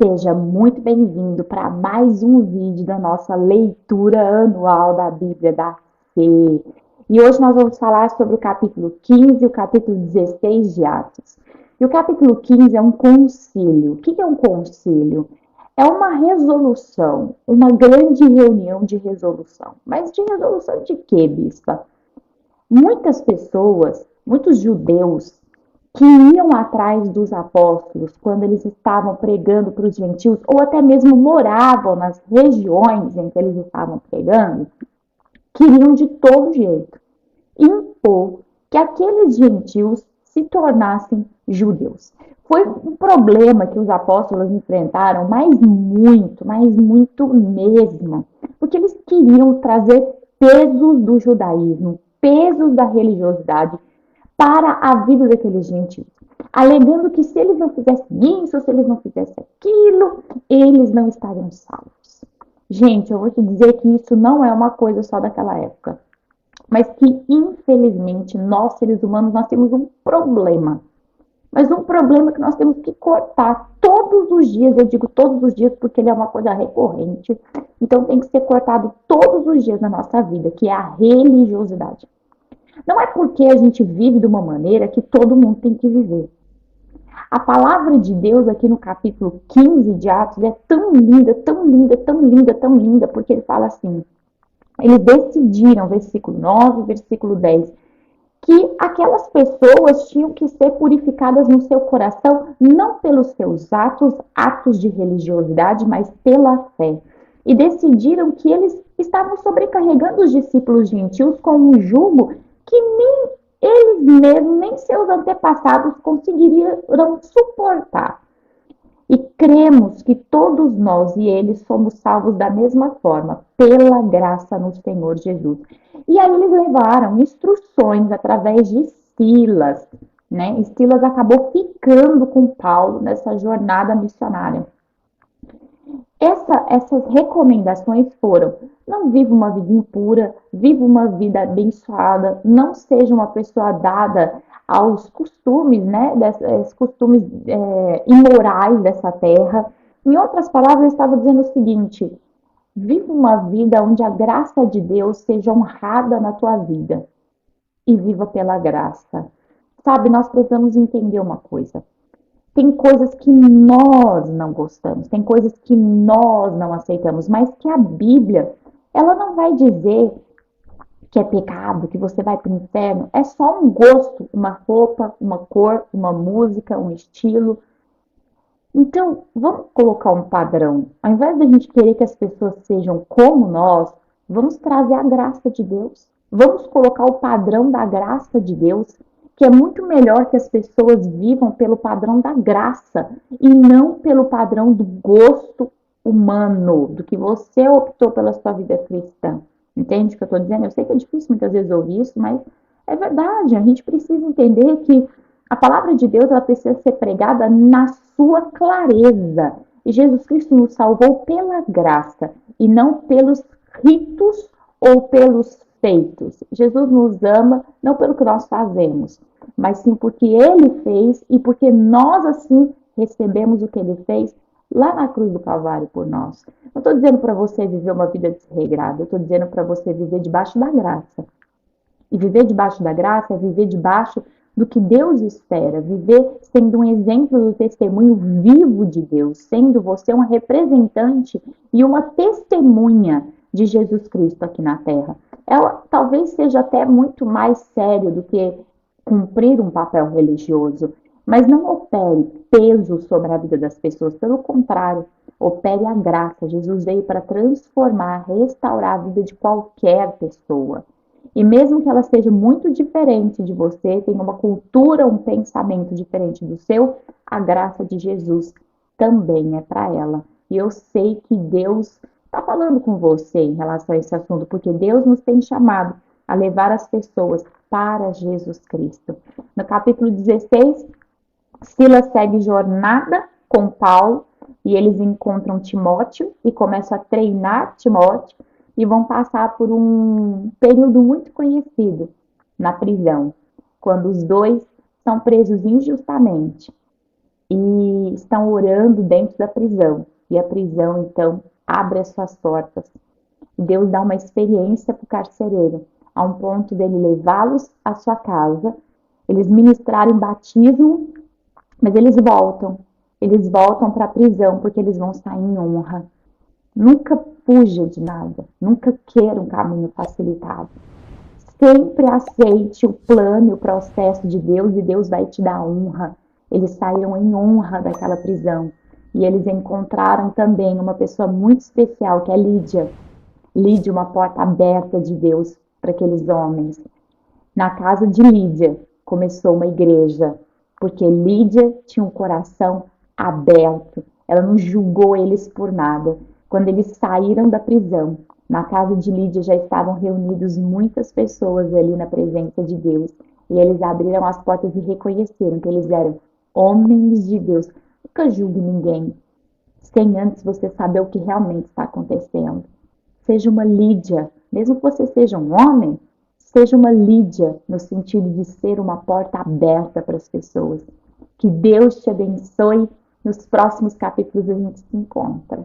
Seja muito bem-vindo para mais um vídeo da nossa leitura anual da Bíblia da Fé. E hoje nós vamos falar sobre o capítulo 15 e o capítulo 16 de Atos. E o capítulo 15 é um concílio. O que é um concílio? É uma resolução, uma grande reunião de resolução. Mas de resolução de quê, bispa? Muitas pessoas, muitos judeus, que iam atrás dos apóstolos quando eles estavam pregando para os gentios, ou até mesmo moravam nas regiões em que eles estavam pregando, queriam de todo jeito impor que aqueles gentios se tornassem judeus. Foi um problema que os apóstolos enfrentaram, mas muito mesmo, porque eles queriam trazer pesos do judaísmo, pesos da religiosidade para a vida daqueles gentios, alegando que se eles não fizessem isso, se eles não fizessem aquilo, eles não estariam salvos. Gente, eu vou te dizer que isso não é uma coisa só daquela época, mas que infelizmente nós, seres humanos, nós temos um problema. Mas um problema que nós temos que cortar todos os dias, eu digo todos os dias porque ele é uma coisa recorrente, então tem que ser cortado todos os dias na nossa vida, que é a religiosidade. Não é porque a gente vive de uma maneira que todo mundo tem que viver. A palavra de Deus aqui no capítulo 15 de Atos é tão linda, tão linda, tão linda, tão linda, porque ele fala assim, eles decidiram, versículo 9, versículo 10, que aquelas pessoas tinham que ser purificadas no seu coração, não pelos seus atos de religiosidade, mas pela fé. E decidiram que eles estavam sobrecarregando os discípulos gentios com um jugo que nem eles mesmos, nem seus antepassados conseguiriam suportar. E cremos que todos nós e eles somos salvos da mesma forma, pela graça no Senhor Jesus. E aí eles levaram instruções através de Silas, né? E Silas acabou ficando com Paulo nessa jornada missionária. Essas recomendações foram: não viva uma vida impura, viva uma vida abençoada, não seja uma pessoa dada aos costumes, né, costumes imorais dessa terra. Em outras palavras, ele estava dizendo o seguinte: viva uma vida onde a graça de Deus seja honrada na tua vida e viva pela graça. Sabe, nós precisamos entender uma coisa. Tem coisas que nós não gostamos, tem coisas que nós não aceitamos, mas que a Bíblia, ela não vai dizer que é pecado, que você vai para o inferno. É só um gosto, uma roupa, uma cor, uma música, um estilo. Então, vamos colocar um padrão. Ao invés da gente querer que as pessoas sejam como nós, vamos trazer a graça de Deus. Vamos colocar o padrão da graça de Deus, que é muito melhor que as pessoas vivam pelo padrão da graça e não pelo padrão do gosto humano, do que você optou pela sua vida cristã. Entende o que eu estou dizendo? Eu sei que é difícil muitas vezes ouvir isso, mas é verdade. A gente precisa entender que a palavra de Deus ela precisa ser pregada na sua clareza. E Jesus Cristo nos salvou pela graça e não pelos ritos ou pelos feitos. Jesus nos ama não pelo que nós fazemos, mas sim porque Ele fez e porque nós assim recebemos o que Ele fez lá na cruz do Calvário por nós. Não estou dizendo para você viver uma vida desregrada, eu estou dizendo para você viver debaixo da graça. E viver debaixo da graça é viver debaixo do que Deus espera, viver sendo um exemplo do testemunho vivo de Deus, sendo você uma representante e uma testemunha de Jesus Cristo aqui na Terra. Ela talvez seja até muito mais sério do que cumprir um papel religioso, mas não opere peso sobre a vida das pessoas, pelo contrário, opere a graça. Jesus veio para transformar, restaurar a vida de qualquer pessoa. E mesmo que ela seja muito diferente de você, tenha uma cultura, um pensamento diferente do seu, a graça de Jesus também é para ela. E eu sei que Deus está falando com você em relação a esse assunto, porque Deus nos tem chamado a levar as pessoas para Jesus Cristo. No capítulo 16, Silas segue jornada com Paulo e eles encontram Timóteo e começam a treinar Timóteo e vão passar por um período muito conhecido na prisão, quando os dois são presos injustamente. e estão orando dentro da prisão. E a prisão, então, abre as suas portas. Deus dá uma experiência para o carcereiro, a um ponto dele levá-los à sua casa, eles ministrarem batismo, mas eles voltam. Eles voltam para a prisão porque eles vão sair em honra. Nunca fuja de nada, nunca queira um caminho facilitado. Sempre aceite o plano e o processo de Deus e Deus vai te dar honra. Eles saíram em honra daquela prisão e eles encontraram também uma pessoa muito especial que é Lídia. Lídia, uma porta aberta de Deus para aqueles homens. Na casa de Lídia começou uma igreja, porque Lídia tinha um coração aberto. Ela não julgou eles por nada. Quando eles saíram da prisão, na casa de Lídia já estavam reunidos muitas pessoas ali na presença de Deus. E eles abriram as portas e reconheceram que eles eram homens de Deus. Nunca julgue ninguém sem antes você saber o que realmente está acontecendo. Seja uma Lídia, mesmo que você seja um homem, seja uma Lídia no sentido de ser uma porta aberta para as pessoas. Que Deus te abençoe. Nos próximos capítulos a gente se encontra.